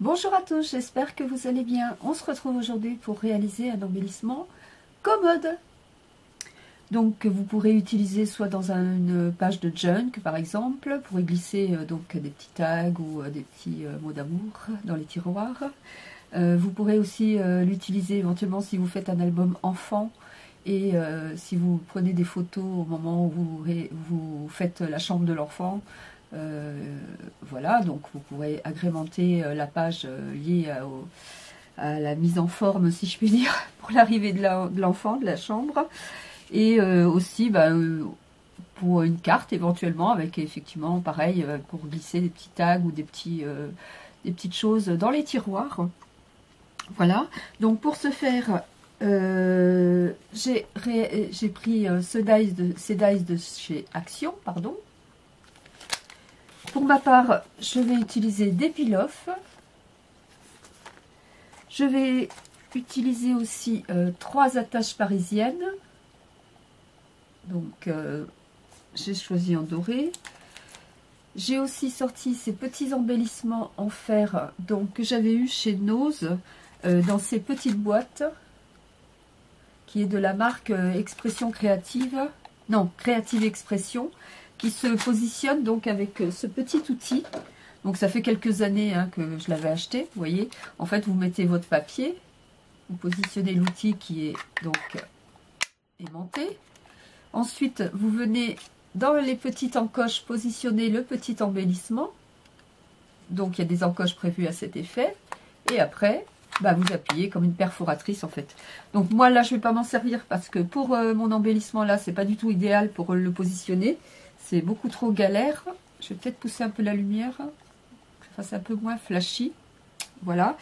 Bonjour à tous, j'espère que vous allez bien. On se retrouve aujourd'hui pour réaliser un embellissement commode. Donc vous pourrez utiliser soit dans une page de junk par exemple, pour y glisser donc des petits tags ou des petits mots d'amour dans les tiroirs. Vous pourrez aussi l'utiliser éventuellement si vous faites un album enfant et si vous prenez des photos au moment où vous faites la chambre de l'enfant. Voilà, donc vous pourrez agrémenter la page liée à la mise en forme, si je puis dire, pour l'arrivée de l'enfant, de la chambre. Et aussi pour une carte éventuellement, avec effectivement pareil, pour glisser des petits tags ou des petites choses dans les tiroirs. Voilà, donc pour ce faire, j'ai pris ces dies de chez Action, pardon. Pour ma part, je vais utiliser des peel-off. Je vais utiliser aussi 3 attaches parisiennes. Donc, j'ai choisi en doré. J'ai aussi sorti ces petits embellissements en fer donc, que j'avais eu chez Nose dans ces petites boîtes, qui est de la marque Expression Créative. Non, Créative Expression, qui se positionne donc avec ce petit outil. Donc ça fait quelques années que je l'avais acheté, vous voyez. En fait, vous mettez votre papier, vous positionnez l'outil qui est donc aimanté. Ensuite, vous venez dans les petites encoches positionner le petit embellissement. Donc il y a des encoches prévues à cet effet. Et après, vous appuyez comme une perforatrice en fait. Donc moi là, je ne vais pas m'en servir parce que pour mon embellissement là, c'est pas du tout idéal pour le positionner. C'est beaucoup trop galère. Je vais peut-être pousser un peu la lumière, que ça fasse un peu moins flashy. Voilà.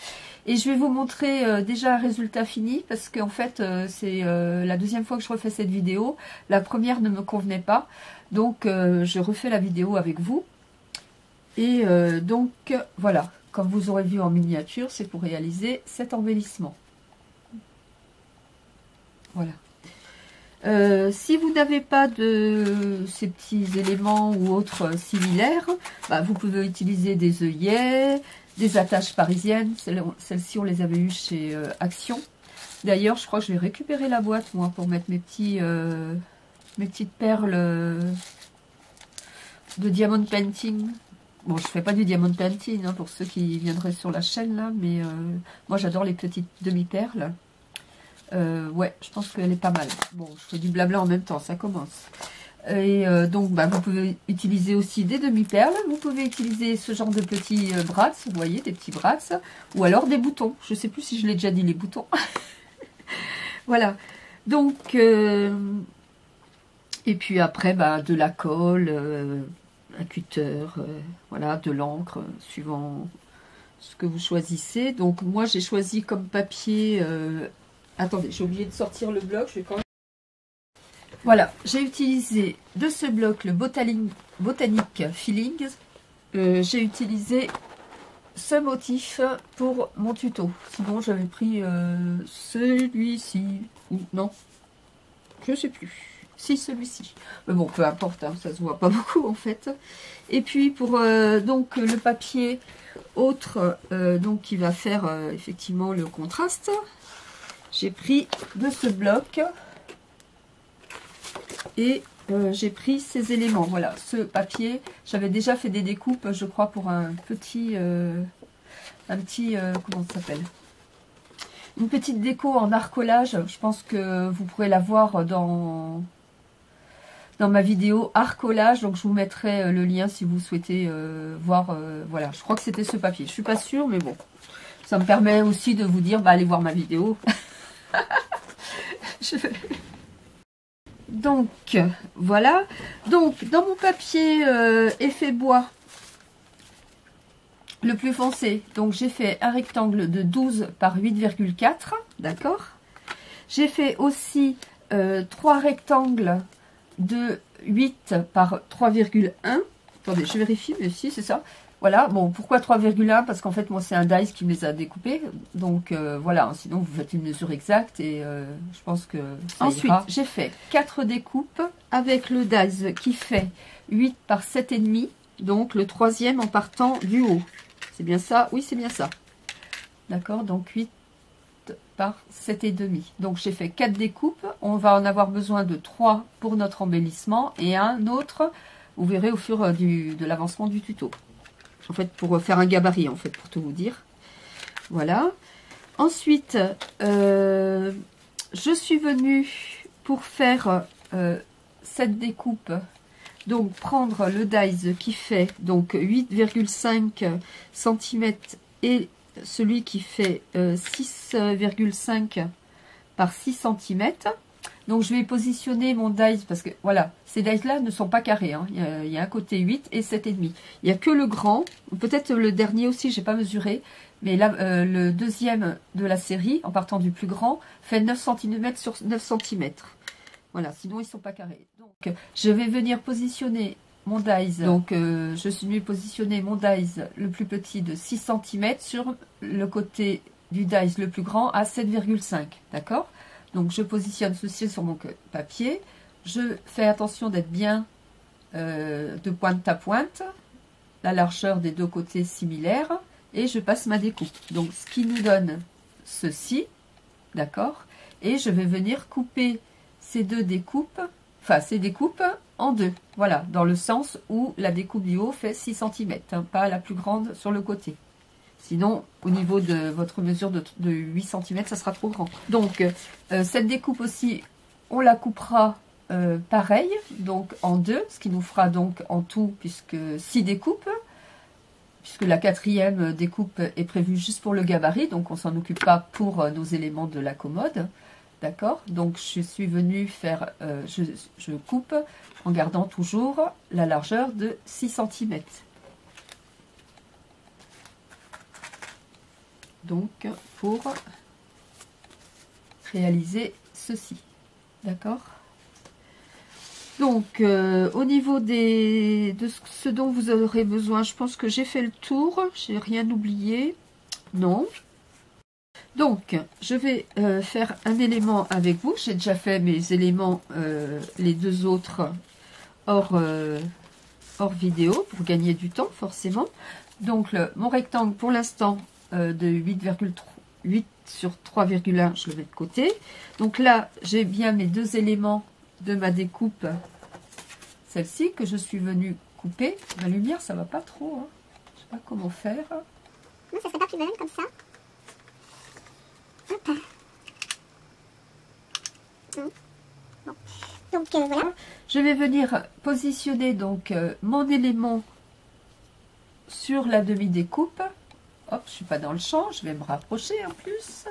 Et je vais vous montrer déjà un résultat fini, parce qu'en fait, c'est la deuxième fois que je refais cette vidéo. La première ne me convenait pas. Donc, je refais la vidéo avec vous. Et donc, voilà. Comme vous aurez vu en miniature, c'est pour réaliser cet embellissement. Voilà. Si vous n'avez pas de ces petits éléments ou autres similaires, vous pouvez utiliser des œillets, des attaches parisiennes. Celles-ci, on les avait eues chez Action. D'ailleurs, je crois que je vais récupérer la boîte, moi, pour mettre mes petites perles de diamond painting. Bon, je ne fais pas du diamond painting pour ceux qui viendraient sur la chaîne, là, mais moi, j'adore les petites demi-perles. Ouais, je pense qu'elle est pas mal. Bon, je fais du blabla en même temps, ça commence. Et donc, vous pouvez utiliser aussi des demi-perles. Vous pouvez utiliser ce genre de petits brats, vous voyez, des petits brats. Ou alors des boutons. Je ne sais plus si je l'ai déjà dit, les boutons. Voilà. Donc, et puis après, de la colle, un cutter, voilà, de l'encre, suivant ce que vous choisissez. Donc, moi, j'ai choisi comme papier... attendez, j'ai oublié de sortir le bloc. Je vais quand même... Voilà, j'ai utilisé de ce bloc le Botanic Feelings. J'ai utilisé ce motif pour mon tuto. Sinon, j'avais pris celui-ci. Ou non, je ne sais plus. Si, celui-ci. Mais bon, peu importe, ça se voit pas beaucoup en fait. Et puis pour donc le papier autre, donc qui va faire effectivement le contraste. J'ai pris de ce bloc et j'ai pris ces éléments. Voilà, ce papier, j'avais déjà fait des découpes, je crois, pour un petit comment ça s'appelle? Une petite déco en arcolage. Je pense que vous pourrez la voir dans ma vidéo arcolage. Donc je vous mettrai le lien si vous souhaitez voir. Voilà, je crois que c'était ce papier. Je suis pas sûre, mais bon. Ça me permet aussi de vous dire, allez voir ma vidéo. Donc voilà, donc dans mon papier effet bois le plus foncé, donc j'ai fait un rectangle de 12 par 8,4, d'accord. J'ai fait aussi 3 rectangles de 8 par 3,1. Attendez, je vérifie, mais si c'est ça. Voilà, bon, pourquoi 3,1? Parce qu'en fait, moi, c'est un dice qui me les a découpés. Donc, voilà, sinon, vous faites une mesure exacte et je pense que ça Ensuite, ira. J'ai fait 4 découpes avec le dice qui fait 8 par 7,5. Donc, le troisième en partant du haut. C'est bien ça? Oui, c'est bien ça. d'accord, donc 8 par 7,5. Donc j'ai fait 4 découpes, on va en avoir besoin de 3 pour notre embellissement et un autre, vous verrez au fur de l'avancement du tuto. En fait, pour faire un gabarit, en fait, pour tout vous dire. Voilà. Ensuite, je suis venue pour faire cette découpe, donc prendre le dies qui fait donc 8,5 cm et celui qui fait 6,5 par 6 cm. Donc je vais positionner mon dies parce que voilà, ces dies là ne sont pas carrés, hein. Il y a un côté 8 et 7,5. Il n'y a que le grand, peut-être le dernier aussi, j'ai pas mesuré, mais là le deuxième de la série, en partant du plus grand, fait 9 cm sur 9 cm. Voilà, sinon ils ne sont pas carrés. Donc je vais venir positionner mon dies. Donc je suis venue positionner mon dies le plus petit de 6 cm sur le côté du dies le plus grand à 7,5. D'accord? Donc je positionne ceci sur mon papier. Je fais attention d'être bien de pointe à pointe. La largeur des deux côtés similaire. Et je passe ma découpe. Donc ce qui nous donne ceci. D'accord? Et je vais venir couper ces deux découpes, enfin ces découpes en deux, voilà, dans le sens où la découpe du haut fait 6 cm, hein, pas la plus grande sur le côté. Sinon, au niveau de votre mesure de 8 cm, ça sera trop grand. Donc, cette découpe aussi, on la coupera pareil, donc en deux, ce qui nous fera donc en tout, puisque 6 découpes, puisque la 4e découpe est prévue juste pour le gabarit, donc on s'en occupe pas pour nos éléments de la commode. D'accord, donc je suis venue faire, je coupe en gardant toujours la largeur de 6 cm. Donc pour réaliser ceci. D'accord. Donc au niveau de ce dont vous aurez besoin, je pense que j'ai fait le tour, j'ai rien oublié. Non. Donc, je vais faire un élément avec vous. J'ai déjà fait mes éléments, les deux autres, hors vidéo, pour gagner du temps, forcément. Donc, mon rectangle, pour l'instant, de 8 sur 3,1, je le mets de côté. Donc là, j'ai bien mes deux éléments de ma découpe, celle-ci, que je suis venue couper. Ma lumière, ça va pas trop, hein. Je sais pas comment faire. Non, ça serait pas plus mal, comme ça. Hop. Bon. Donc voilà. Je vais venir positionner donc mon élément sur la demi-découpe. Hop, je suis pas dans le champ, je vais me rapprocher en plus.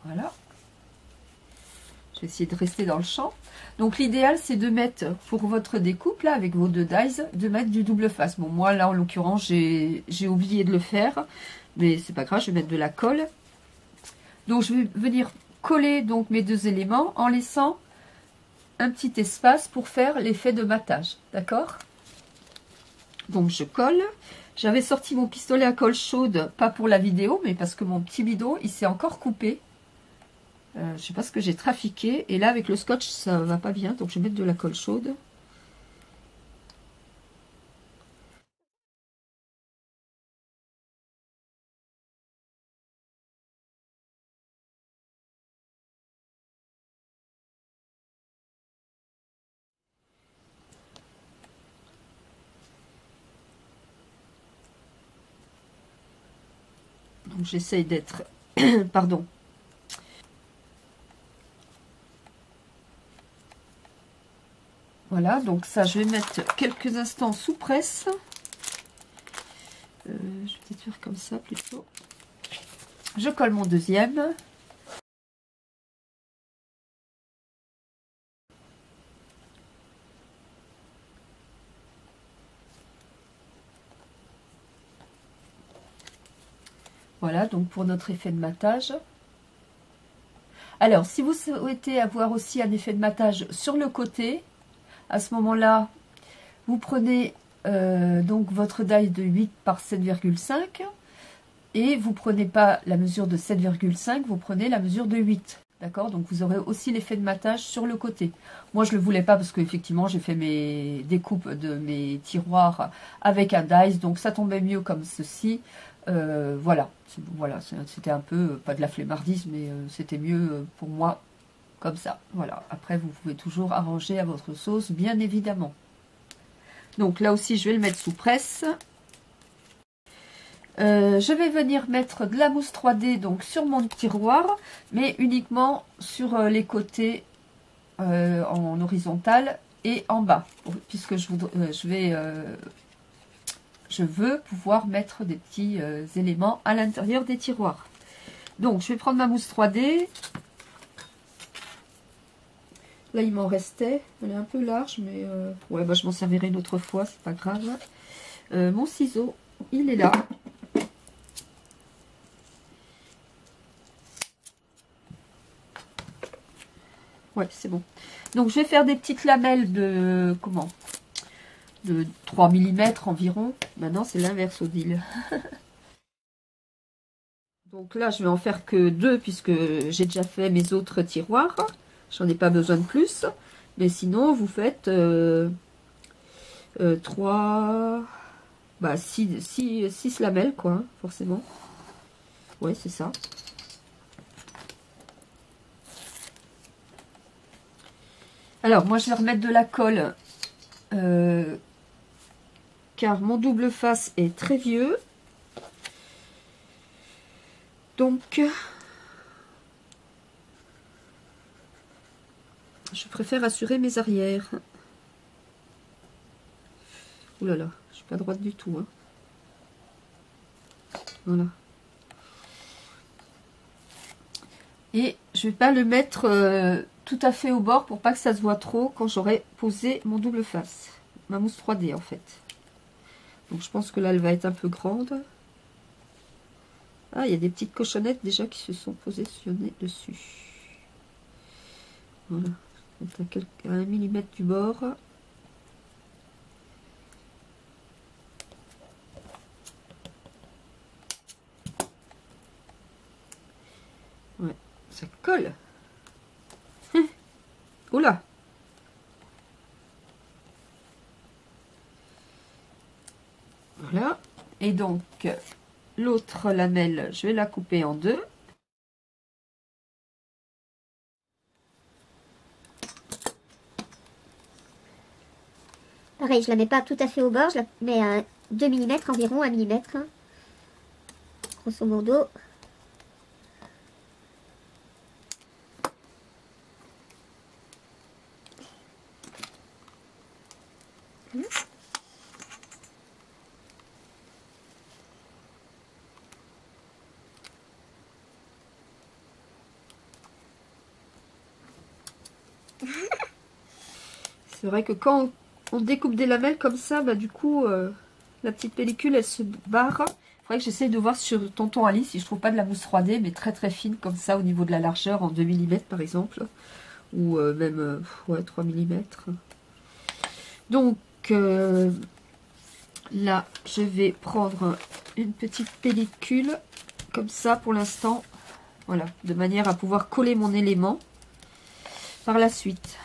Voilà. Je vais essayer de rester dans le champ. Donc l'idéal c'est de mettre pour votre découpe là avec vos deux dies, de mettre du double face. Bon moi là en l'occurrence j'ai oublié de le faire, mais c'est pas grave, je vais mettre de la colle. Donc je vais venir coller donc mes deux éléments en laissant un petit espace pour faire l'effet de matage, d'accord? Donc je colle. J'avais sorti mon pistolet à colle chaude, pas pour la vidéo, mais parce que mon petit bidon, il s'est encore coupé. Je sais pas ce que j'ai trafiqué. Et là, avec le scotch, ça va pas bien, donc je vais mettre de la colle chaude. Donc j'essaye d'être... Pardon. Voilà, donc ça, je vais mettre quelques instants sous presse. Je vais peut-être faire comme ça plutôt. Je colle mon deuxième. Voilà, donc pour notre effet de matage. Alors, si vous souhaitez avoir aussi un effet de matage sur le côté, à ce moment-là, vous prenez donc votre die de 8 par 7,5 et vous prenez pas la mesure de 7,5, vous prenez la mesure de 8. D'accord, donc vous aurez aussi l'effet de matage sur le côté. Moi, je ne le voulais pas parce qu'effectivement, j'ai fait mes découpes de mes tiroirs avec un dies, donc ça tombait mieux comme ceci. Voilà, c'était un peu, pas de la flemmardise, mais c'était mieux pour moi comme ça. Voilà, après, vous pouvez toujours arranger à votre sauce, bien évidemment. Donc là aussi, je vais le mettre sous presse. Je vais venir mettre de la mousse 3D donc sur mon tiroir, mais uniquement sur les côtés en horizontal et en bas, puisque je veux pouvoir mettre des petits éléments à l'intérieur des tiroirs. Donc je vais prendre ma mousse 3D. Là il m'en restait, elle est un peu large, mais ouais, bah, je m'en servirai une autre fois, c'est pas grave. Mon ciseau, il est là. Ouais, c'est bon. Donc, je vais faire des petites lamelles de... Comment? De 3 mm environ. Maintenant, c'est l'inverse, Odile. Donc là, je vais en faire que 2, puisque j'ai déjà fait mes autres tiroirs. J'en ai pas besoin de plus. Mais sinon, vous faites 3... Bah, 6 lamelles, quoi, hein, forcément. Ouais, c'est ça. Alors, moi, je vais remettre de la colle, car mon double face est très vieux. Donc, je préfère assurer mes arrières. Ouh là là, je suis pas droite du tout, hein. Voilà. Et je vais pas le mettre tout à fait au bord pour pas que ça se voit trop quand j'aurai posé mon double face. Ma mousse 3D en fait. Donc je pense que là elle va être un peu grande. Ah, il y a des petites cochonnettes déjà qui se sont positionnées dessus. Voilà. À 1 mm du bord. Ouais, ça colle. Oula. Voilà. Et donc, l'autre lamelle, je vais la couper en deux. Pareil, je la mets pas tout à fait au bord, je la mets à 2 mm environ, 1 mm. Grosso modo. C'est vrai que quand on découpe des lamelles comme ça, bah du coup, la petite pellicule, elle se barre. Il faudrait que j'essaye de voir sur Tonton Alice si je trouve pas de la mousse 3D, mais très très fine comme ça au niveau de la largeur, en 2 mm par exemple. Ou même ouais, 3 mm. Donc, là, je vais prendre une petite pellicule comme ça pour l'instant. Voilà, de manière à pouvoir coller mon élément par la suite.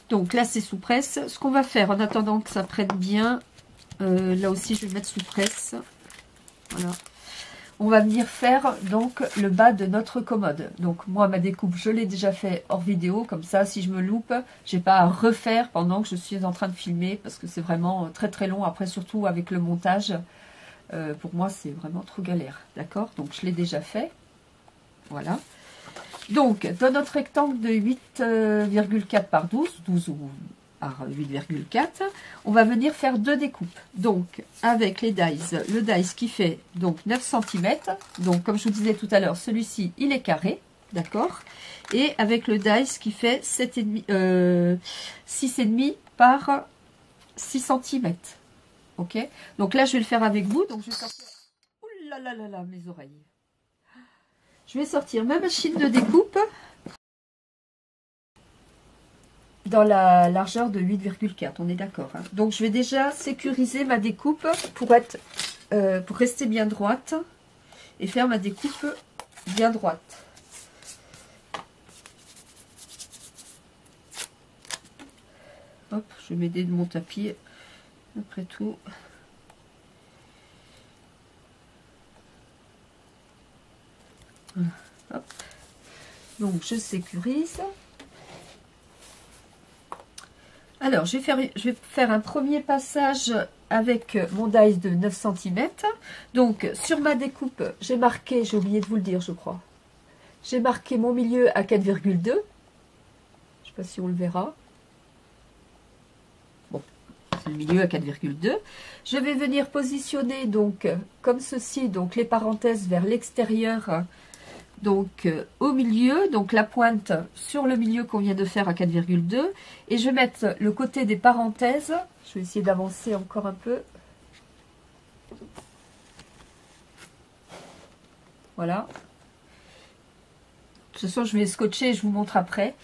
Donc là, c'est sous presse. Ce qu'on va faire en attendant que ça prenne bien, là aussi, je vais mettre sous presse. Voilà. On va venir faire donc le bas de notre commode. Donc moi, ma découpe, je l'ai déjà fait hors vidéo. Comme ça, si je me loupe, j'ai pas à refaire pendant que je suis en train de filmer. Parce que c'est vraiment très très long. Après, surtout avec le montage, pour moi, c'est vraiment trop galère. D'accord? Donc je l'ai déjà fait. Voilà. Donc, dans notre rectangle de 8,4 par 12 ou par 8,4, on va venir faire deux découpes. Donc, avec les dies, le dies qui fait donc 9 cm. Donc, comme je vous disais tout à l'heure, celui-ci, il est carré, d'accord? Et avec le dies qui fait 6,5 par 6 cm. Ok? Donc là, je vais le faire avec vous. Donc, je vais sortir... Ouh là là là là, mes oreilles. Je vais sortir ma machine de découpe dans la largeur de 8,4, on est d'accord. Hein. Donc je vais déjà sécuriser ma découpe pour rester bien droite et faire ma découpe bien droite. Hop, je vais m'aider de mon tapis, après tout. Hop. Donc, je sécurise. Alors, je vais faire un premier passage avec mon dies de 9 cm. Donc, sur ma découpe, j'ai marqué, j'ai oublié de vous le dire, je crois. J'ai marqué mon milieu à 4,2. Je ne sais pas si on le verra. Bon, c'est le milieu à 4,2. Je vais venir positionner, donc, comme ceci, donc les parenthèses vers l'extérieur. Donc au milieu, donc la pointe sur le milieu qu'on vient de faire à 4,2 et je vais mettre le côté des parenthèses, je vais essayer d'avancer encore un peu, voilà, de toute façon je vais scotcher et je vous montre après,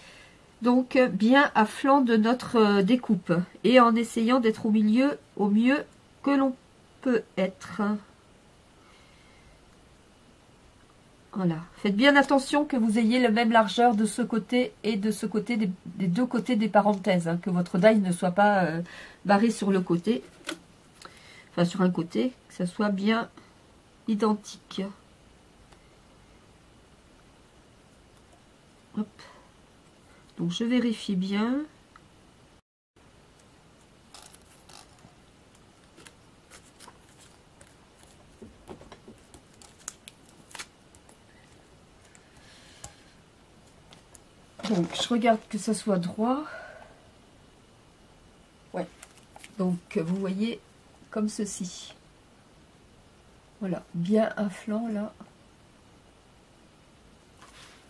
donc bien à flanc de notre découpe et en essayant d'être au milieu au mieux que l'on peut être. Voilà, faites bien attention que vous ayez la même largeur de ce côté et de ce côté, des deux côtés des parenthèses, hein, que votre die ne soit pas barré sur le côté, enfin sur un côté, que ça soit bien identique. Hop. Donc je vérifie bien. Donc, je regarde que ça soit droit. Ouais. Donc, vous voyez, comme ceci. Voilà, bien à flanc, là.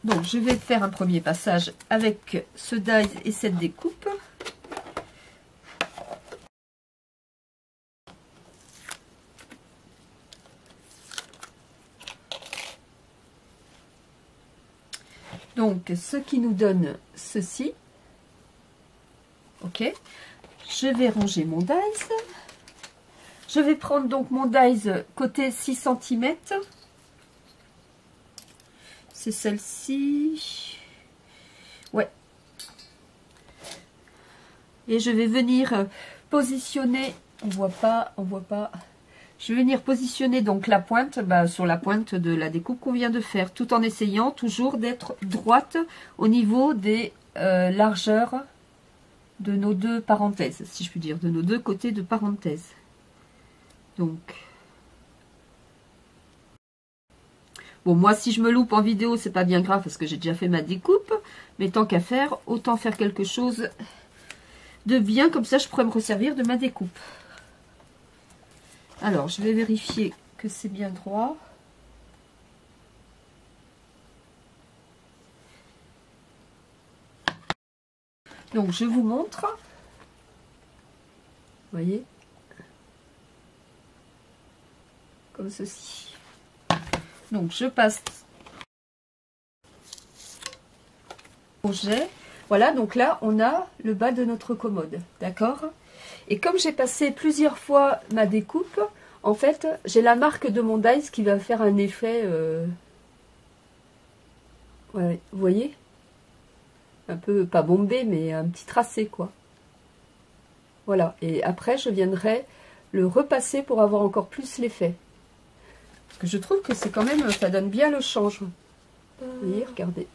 Donc, je vais faire un premier passage avec ce die et cette découpe. Donc, ce qui nous donne ceci. Ok. Je vais ranger mon dies. Je vais prendre donc mon dies côté 6 cm. C'est celle-ci. Ouais. Et je vais venir positionner. On voit pas. Je vais venir positionner donc la pointe sur la pointe de la découpe qu'on vient de faire, tout en essayant toujours d'être droite au niveau des largeurs de nos deux parenthèses, si je puis dire, de nos deux côtés de parenthèse. Donc, bon, moi si je me loupe en vidéo, c'est pas bien grave parce que j'ai déjà fait ma découpe, mais tant qu'à faire, autant faire quelque chose de bien, comme ça je pourrais me resservir de ma découpe. Alors, je vais vérifier que c'est bien droit. Donc, je vous montre. Vous voyez? Comme ceci. Donc, je passe au jet. Voilà, donc là, on a le bas de notre commode. D'accord? Et comme j'ai passé plusieurs fois ma découpe, en fait, j'ai la marque de mon dies qui va faire un effet... Ouais, vous voyez? Un peu, pas bombé, mais un petit tracé, quoi. Voilà. Et après, je viendrai le repasser pour avoir encore plus l'effet. Parce que je trouve que c'est quand même... Ça donne bien le change. Vous voyez, regardez.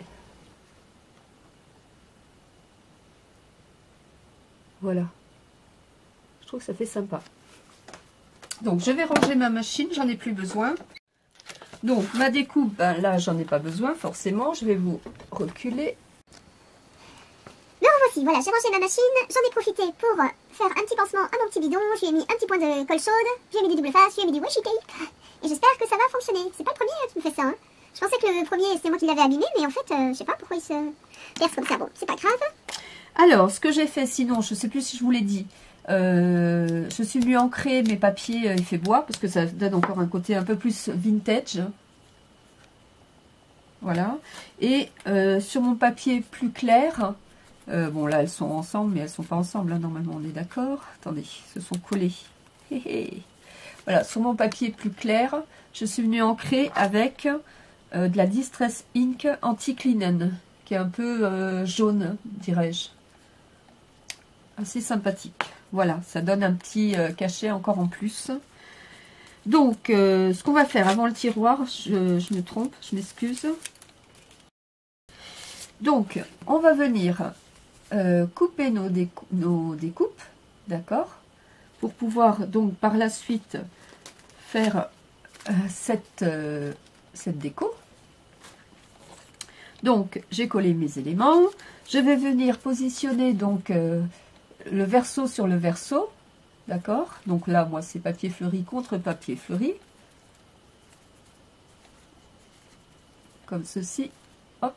Voilà. Je trouve que ça fait sympa. Donc, je vais ranger ma machine, j'en ai plus besoin. Donc, ma découpe, là, j'en ai pas besoin, forcément. Je vais vous reculer. Me revoici, voilà, j'ai rangé ma machine. J'en ai profité pour faire un petit pansement à mon petit bidon. Je lui ai mis un petit point de colle chaude. Je lui ai mis du double face, je lui ai mis du washi tape. Et j'espère que ça va fonctionner. C'est pas le premier qui me fait ça, hein. Je pensais que le premier, c'était moi qui l'avais abîmé, mais en fait, je sais pas pourquoi il se perce comme ça. Bon, c'est pas grave. Alors, ce que j'ai fait, sinon, je sais plus si je vous l'ai dit, je suis venue ancrer mes papiers effet bois, parce que ça donne encore un côté un peu plus vintage. Voilà. Et sur mon papier plus clair, bon là, elles sont ensemble, mais elles sont pas ensemble, hein, normalement, on est d'accord. Attendez, se sont collées. Voilà, sur mon papier plus clair, je suis venue ancrer avec de la Distress Ink Anti-Linen, qui est un peu jaune, dirais-je. Assez sympathique. Voilà, ça donne un petit cachet encore en plus. Donc, ce qu'on va faire avant le tiroir, je me trompe, je m'excuse. Donc, on va venir couper nos découpes, d'accord, pour pouvoir donc par la suite faire cette déco. Donc, j'ai collé mes éléments. Je vais venir positionner donc le verso sur le verso, d'accord. Donc là, moi, c'est papier fleuri contre papier fleuri, comme ceci. Hop.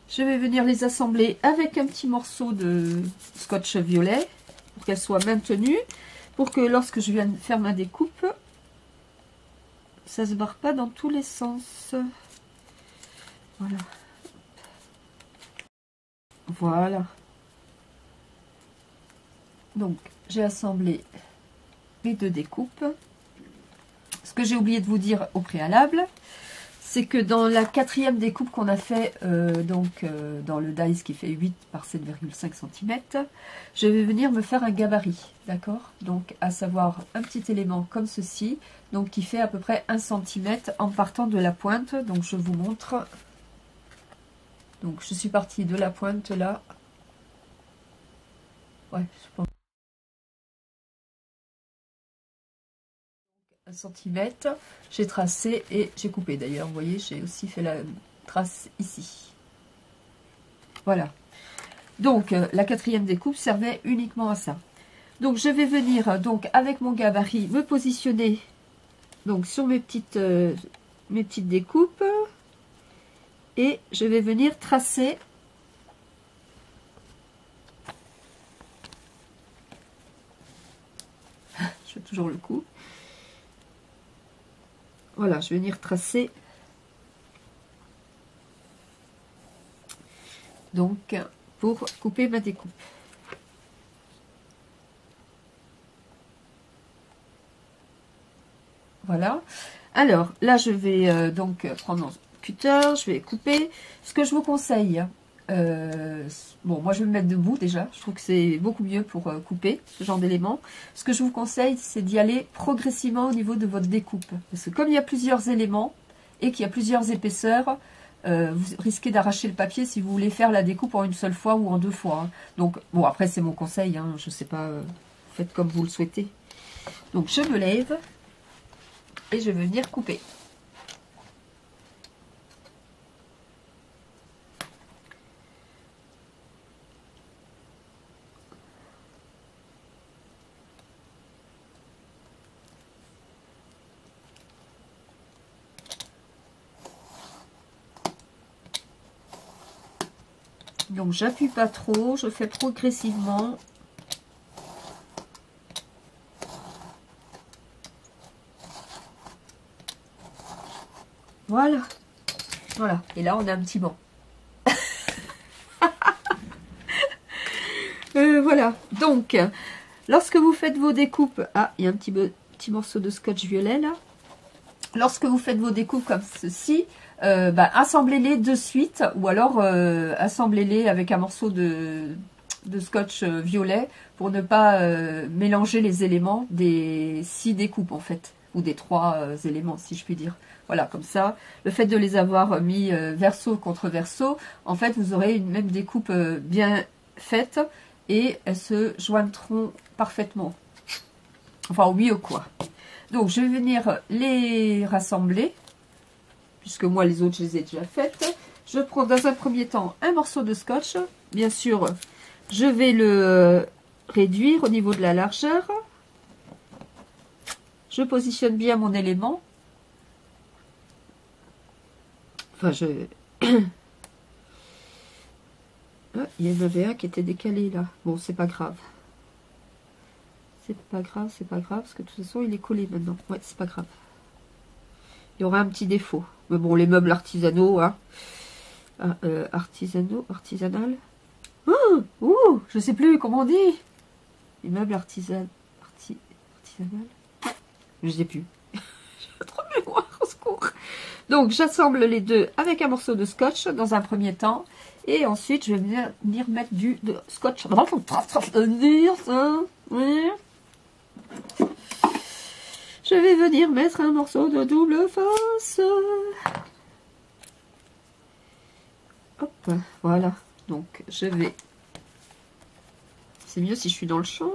Je vais venir les assembler avec un petit morceau de scotch violet pour qu'elles soient maintenues, pour que lorsque je vienne faire ma découpe, ça se barre pas dans tous les sens. Voilà. Voilà. Donc, j'ai assemblé mes deux découpes. Ce que j'ai oublié de vous dire au préalable, c'est que dans la quatrième découpe qu'on a fait, dans le dice qui fait 8 par 7,5 cm, je vais venir me faire un gabarit, d'accord? Donc, à savoir un petit élément comme ceci, donc qui fait à peu près 1 cm en partant de la pointe. Donc, je vous montre. Donc, je suis partie de la pointe là. Ouais, je pense. 1 cm, j'ai tracé et j'ai coupé. D'ailleurs, vous voyez, j'ai aussi fait la trace ici. Voilà. Donc, la quatrième découpe servait uniquement à ça. Donc, je vais venir, donc, avec mon gabarit, me positionner donc sur mes petites découpes. Et je vais venir tracer je fais toujours le coup. Voilà, je vais venir tracer donc pour couper ma découpe. Voilà. Alors là, je vais donc prendre mon cutter, je vais couper. Ce que je vous conseille, bon, moi je vais me mettre debout déjà, je trouve que c'est beaucoup mieux pour couper ce genre d'éléments. Ce que je vous conseille, c'est d'y aller progressivement au niveau de votre découpe. Parce que comme il y a plusieurs éléments et qu'il y a plusieurs épaisseurs, vous risquez d'arracher le papier si vous voulez faire la découpe en une seule fois ou en 2 fois. Hein. Donc, bon, après c'est mon conseil, hein, je sais pas, faites comme vous le souhaitez. Donc je me lève et je vais venir couper. Donc j'appuie pas trop, je fais progressivement. Voilà. Voilà. Et là on a un petit banc. Voilà. Donc, lorsque vous faites vos découpes... Ah, il y a un petit morceau de scotch violet là. Lorsque vous faites vos découpes comme ceci, assemblez-les de suite ou alors assemblez-les avec un morceau de scotch violet pour ne pas mélanger les éléments des 6 découpes en fait, ou des 3 éléments si je puis dire. Voilà, comme ça, le fait de les avoir mis verso contre verso, en fait vous aurez une même découpe bien faite et elles se joindront parfaitement. Enfin oui ou quoi. Donc, je vais venir les rassembler, puisque moi, les autres, je les ai déjà faites. Je prends dans un premier temps un morceau de scotch. Bien sûr, je vais le réduire au niveau de la largeur. Je positionne bien mon élément. Enfin, Ah, il y en avait un qui était décalé, là. Bon, c'est pas grave. C'est pas grave, parce que de toute façon, il est collé maintenant. Ouais, c'est pas grave. Il y aura un petit défaut. Mais bon, les meubles artisanaux, hein. Artisanal. Oh, je sais plus comment on dit. Les meubles artisanal. Je sais plus. J'ai trop de mémoire, au secours. Donc, j'assemble les deux avec un morceau de scotch dans un premier temps. Et ensuite, je vais venir mettre du scotch. Je vais venir mettre un morceau de double face. Hop, voilà. Donc, je vais... C'est mieux si je suis dans le champ.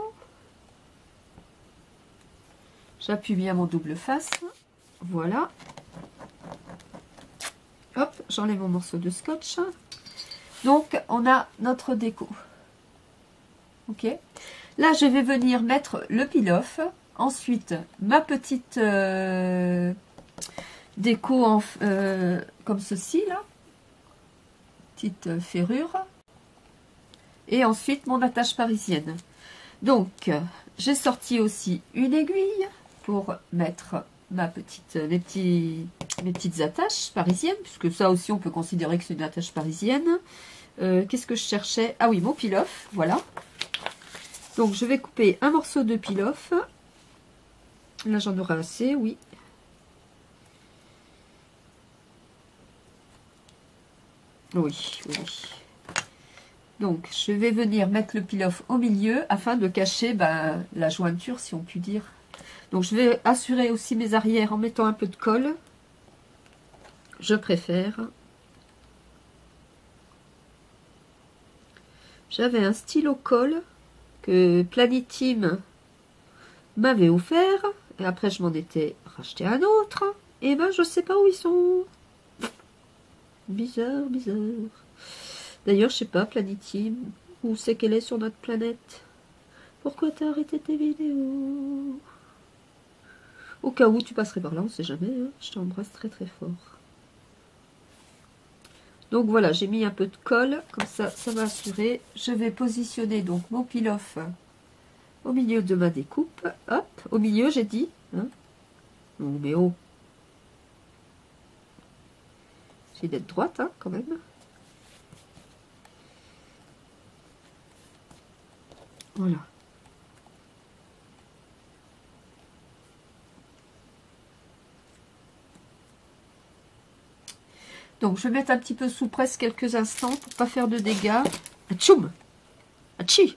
J'appuie bien mon double face. Voilà. Hop, j'enlève mon morceau de scotch. Donc, on a notre déco. Ok. Là, je vais venir mettre le peel-off. Ensuite, ma petite déco comme ceci, là. Petite ferrure. Et ensuite, mon attache parisienne. Donc, j'ai sorti aussi une aiguille pour mettre mes petites attaches parisiennes, puisque ça aussi, on peut considérer que c'est une attache parisienne. Qu'est-ce que je cherchais? Ah oui, mon peel-off, voilà. Donc, je vais couper un morceau de peel-off. Là, j'en aurai assez, oui. Oui, oui. Donc, je vais venir mettre le peel-off au milieu afin de cacher la jointure, si on peut dire. Donc, je vais assurer aussi mes arrières en mettant un peu de colle. Je préfère. J'avais un stylo colle que Planitime m'avait offert. Et après, je m'en étais racheté un autre. Et ben, je sais pas où ils sont. Bizarre, bizarre. D'ailleurs, je sais pas, Planitime, où c'est qu'elle est sur notre planète? Pourquoi t'as arrêté tes vidéos? Au cas où tu passerais par là, on sait jamais. Hein. Je t'embrasse très très fort. Donc voilà, j'ai mis un peu de colle, comme ça, ça va assurer. Je vais positionner donc mon peel-off au milieu de ma découpe. Hop, au milieu, j'ai dit. Hein. Oh, mais oh. J'ai d'être droite, hein, quand même. Voilà. Donc, je vais mettre un petit peu sous presse quelques instants pour pas faire de dégâts. Atchoum! Achi!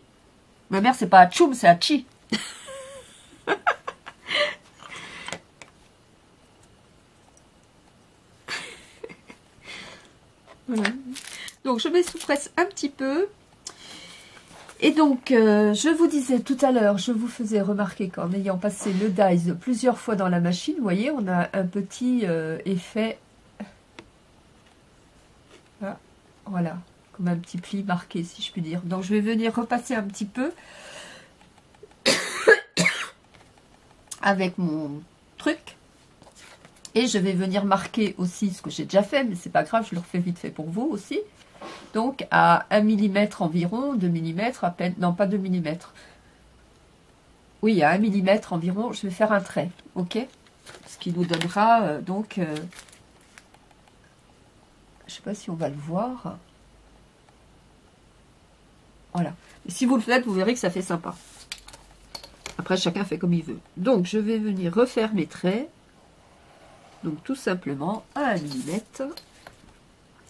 Ma mère, c'est pas atchoum, c'est achi! Voilà. Donc, je mets sous presse un petit peu. Et donc, je vous disais tout à l'heure, je vous faisais remarquer qu'en ayant passé le dies plusieurs fois dans la machine, vous voyez, on a un petit effet... Ah, voilà, comme un petit pli marqué, si je puis dire. Donc, je vais venir repasser un petit peu avec mon truc. Et je vais venir marquer aussi ce que j'ai déjà fait, mais c'est pas grave, je le refais vite fait pour vous aussi. Donc à 1 mm environ, 2 mm à peine, non pas 2 mm. Oui, à 1 mm environ, je vais faire un trait, ok? Ce qui nous donnera donc, je sais pas si on va le voir. Voilà. Et si vous le faites, vous verrez que ça fait sympa. Après, chacun fait comme il veut. Donc, je vais venir refaire mes traits. Donc, tout simplement, à 1 mm.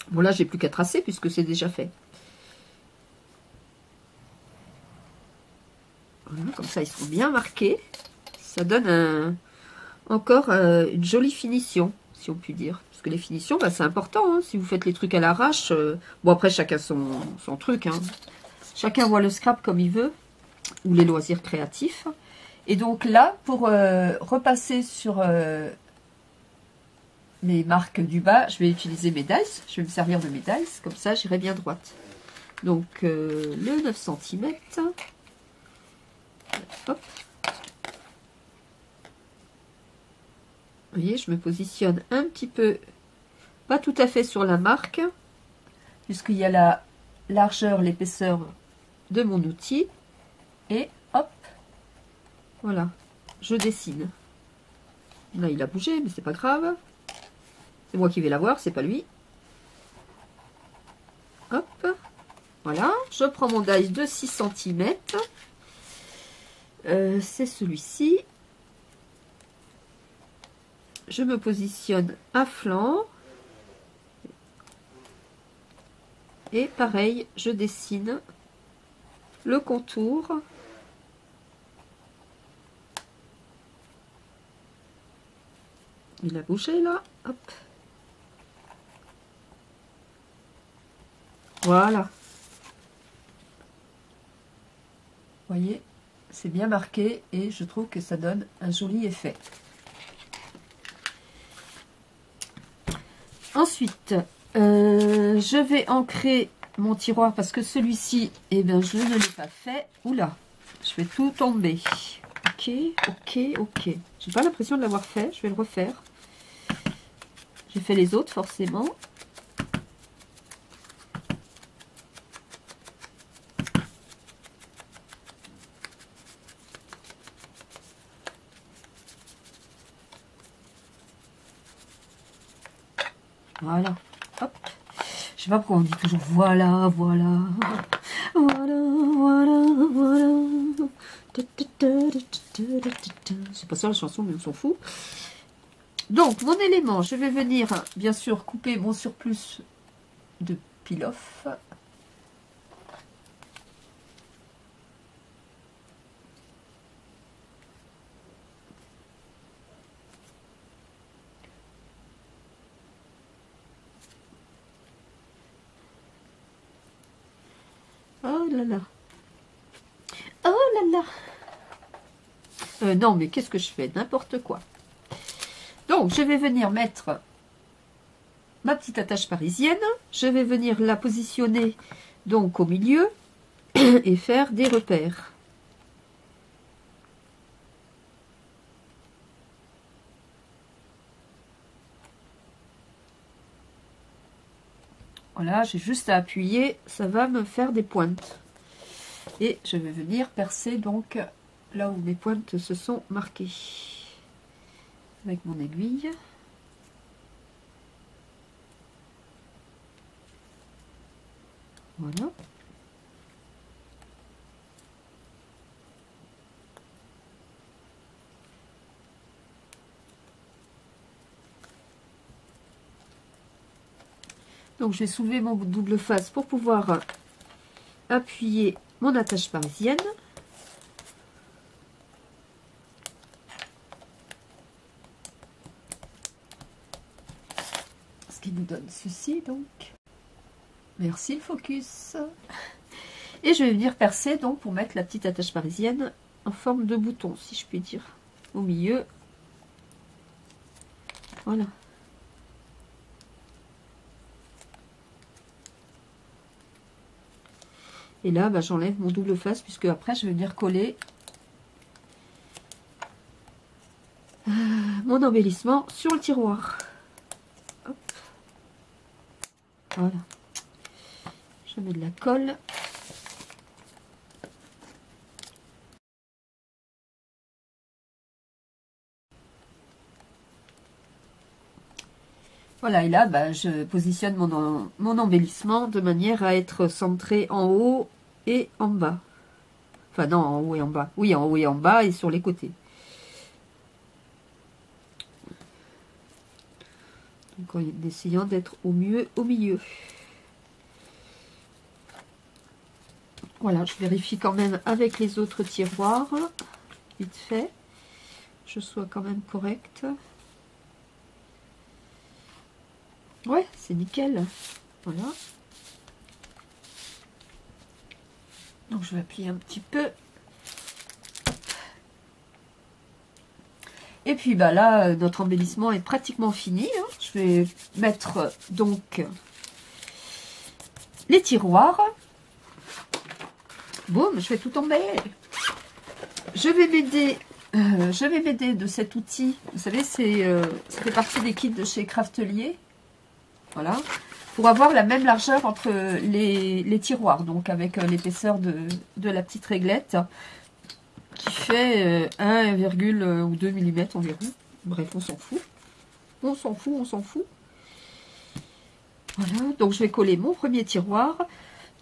Bon, là, j'ai plus qu'à tracer puisque c'est déjà fait. Voilà, comme ça, ils seront bien marqués. Ça donne encore une jolie finition, si on peut dire. Parce que les finitions, c'est important. Hein, si vous faites les trucs à l'arrache. Bon, après, chacun son truc. Hein. Chacun voit le scrap comme il veut. Ou les loisirs créatifs. Et donc là, pour repasser sur... mes marques du bas, je vais utiliser mes dice, je vais me servir de mes dice, comme ça j'irai bien droite. Donc le 9 cm, hop. Vous voyez, je me positionne un petit peu, pas tout à fait sur la marque, puisqu'il y a la largeur, l'épaisseur de mon outil, et hop, voilà, je dessine. Là il a bougé, mais c'est pas grave. C'est moi qui vais l'avoir, c'est pas lui. Hop. Voilà. Je prends mon dice de 6 cm. C'est celui-ci. je me positionne à flanc. Et pareil, je dessine le contour. Il a bougé là. Hop. Voilà. Vous voyez, c'est bien marqué et je trouve que ça donne un joli effet. Ensuite, je vais ancrer mon tiroir parce que celui-ci, eh bien, je ne l'ai pas fait. Oula, je fais tout tomber. Ok, ok, ok. J'ai pas l'impression de l'avoir fait, je vais le refaire. J'ai fait les autres forcément. Voilà, hop. Je sais pas pourquoi on dit toujours voilà, voilà, voilà, voilà, voilà. C'est pas ça la chanson, mais on s'en fout. Donc, mon élément, je vais venir, bien sûr, couper mon surplus de peel-off. Oh là là. Oh là là. Non, mais qu'est-ce que je fais? N'importe quoi. Donc, je vais venir mettre ma petite attache parisienne. Je vais venir la positionner donc au milieu et faire des repères. Voilà, j'ai juste à appuyer, ça va me faire des pointes. Et je vais venir percer donc là où mes pointes se sont marquées. Avec mon aiguille. Voilà. Donc je vais soulever mon double face pour pouvoir appuyer mon attache parisienne. Ce qui nous donne ceci donc. Merci le focus. Et je vais venir percer donc pour mettre la petite attache parisienne en forme de bouton, si je puis dire, au milieu. Voilà. Et là, bah, j'enlève mon double face puisque après, je vais venir coller mon embellissement sur le tiroir. Hop. Voilà. Je mets de la colle. Voilà, et là, bah, je positionne mon embellissement de manière à être centré en haut et en bas. Enfin, non, en haut et en bas. Oui, en haut et en bas et sur les côtés. Donc, en essayant d'être au mieux au milieu. Voilà, je vérifie quand même avec les autres tiroirs. Vite fait. Je sois quand même correcte. Ouais, c'est nickel. Voilà. Donc, je vais appuyer un petit peu. Et puis, bah là, notre embellissement est pratiquement fini. Hein. Je vais mettre donc les tiroirs. Boum, je vais tout tomber. Je vais m'aider de cet outil. Vous savez, ça fait partie des kits de chez Craftelier. Voilà. Pour avoir la même largeur entre les tiroirs. Donc, avec l'épaisseur de la petite réglette. Qui fait 1, ou 2 mm environ. Bref, on s'en fout. On s'en fout, on s'en fout. Voilà. Donc, je vais coller mon premier tiroir.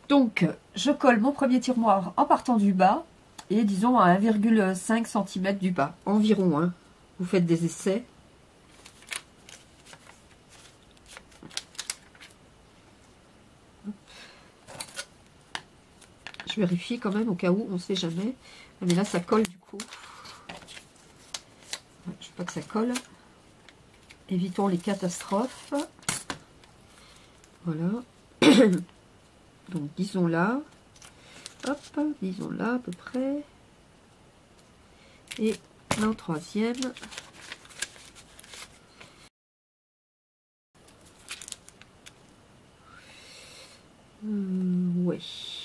Donc, je colle mon premier tiroir en partant du bas. Et disons à 1,5 cm du bas. Environ, hein. Vous faites des essais. Je vérifie quand même au cas où, on ne sait jamais. Mais là, ça colle du coup. Ouais, je veux pas que ça colle. Évitons les catastrophes. Voilà. Donc, disons là. Hop, disons là à peu près. Et là, en troisième. Wesh.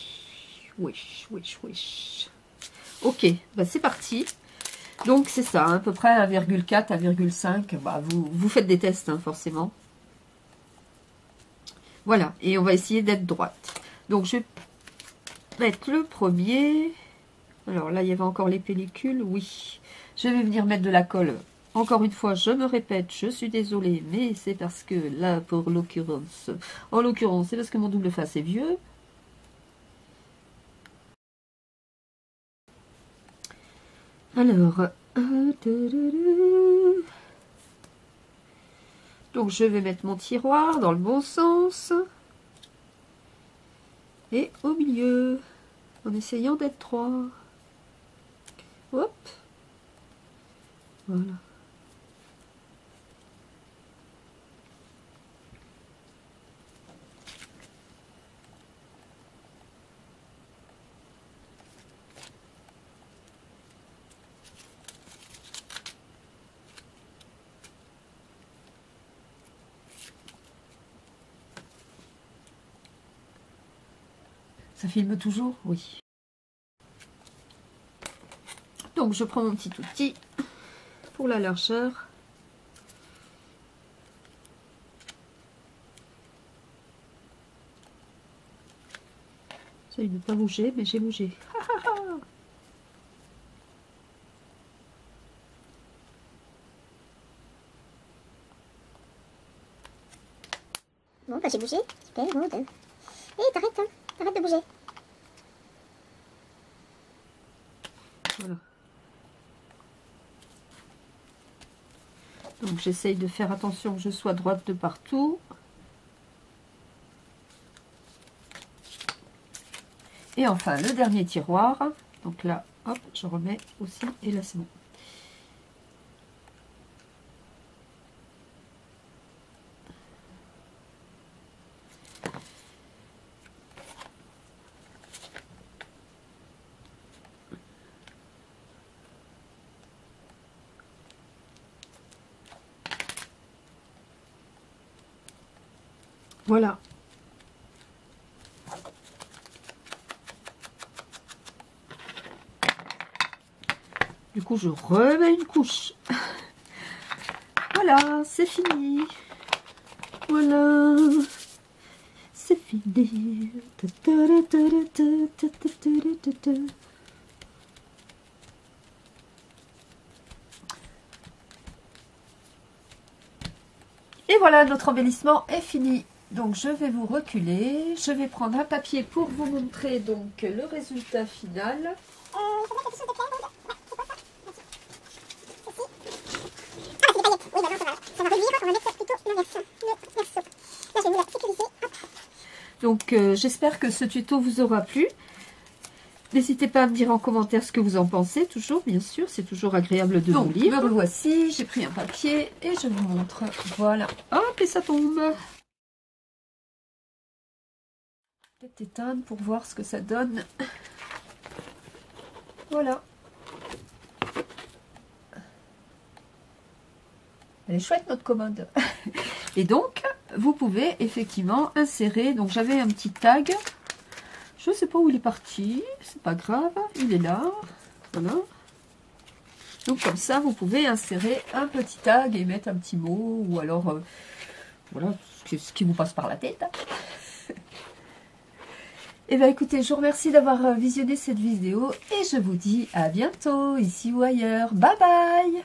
Ok, bah c'est parti. Donc c'est ça, à peu près 1,4 à 1,5. Bah, vous faites des tests, hein, forcément. Voilà, et on va essayer d'être droite. Donc je vais mettre le premier. Alors là, il y avait encore les pellicules, oui. Je vais venir mettre de la colle. Encore une fois, je me répète, je suis désolée, mais c'est parce que là, pour l'occurrence, en l'occurrence, c'est parce que mon double face est vieux. Alors, donc je vais mettre mon tiroir dans le bon sens et au milieu, en essayant d'être droit. Hop, voilà. Ça filme toujours? Oui. Donc je prends mon petit outil pour la largeur. J'essaie de ne pas bouger, mais j'ai bougé. Bon, bah j'ai bougé. Super, good. Hé, t'arrêtes, hein. T'arrêtes de bouger. Voilà. Donc j'essaye de faire attention que je sois droite de partout. Et enfin, le dernier tiroir. Donc là, hop, je remets aussi. Et là, c'est bon. Voilà. Du coup, je remets une couche. Voilà, c'est fini. Voilà. C'est fini. Et voilà, notre embellissement est fini. Donc je vais vous reculer, je vais prendre un papier pour vous montrer donc le résultat final. Donc j'espère que ce tuto vous aura plu. N'hésitez pas à me dire en commentaire ce que vous en pensez, toujours bien sûr, c'est toujours agréable de vous lire. Me revoici, j'ai pris un papier et je vous montre. Voilà, hop et ça tombe. Peut-être éteindre pour voir ce que ça donne. Voilà. Elle est chouette notre commode. Et donc, vous pouvez effectivement insérer. Donc j'avais un petit tag. Je ne sais pas où il est parti. C'est pas grave. Il est là. Voilà. Donc comme ça, vous pouvez insérer un petit tag et mettre un petit mot. Ou alors, voilà, ce qui vous passe par la tête. Et bien écoutez, je vous remercie d'avoir visionné cette vidéo. Et je vous dis à bientôt, ici ou ailleurs. Bye bye!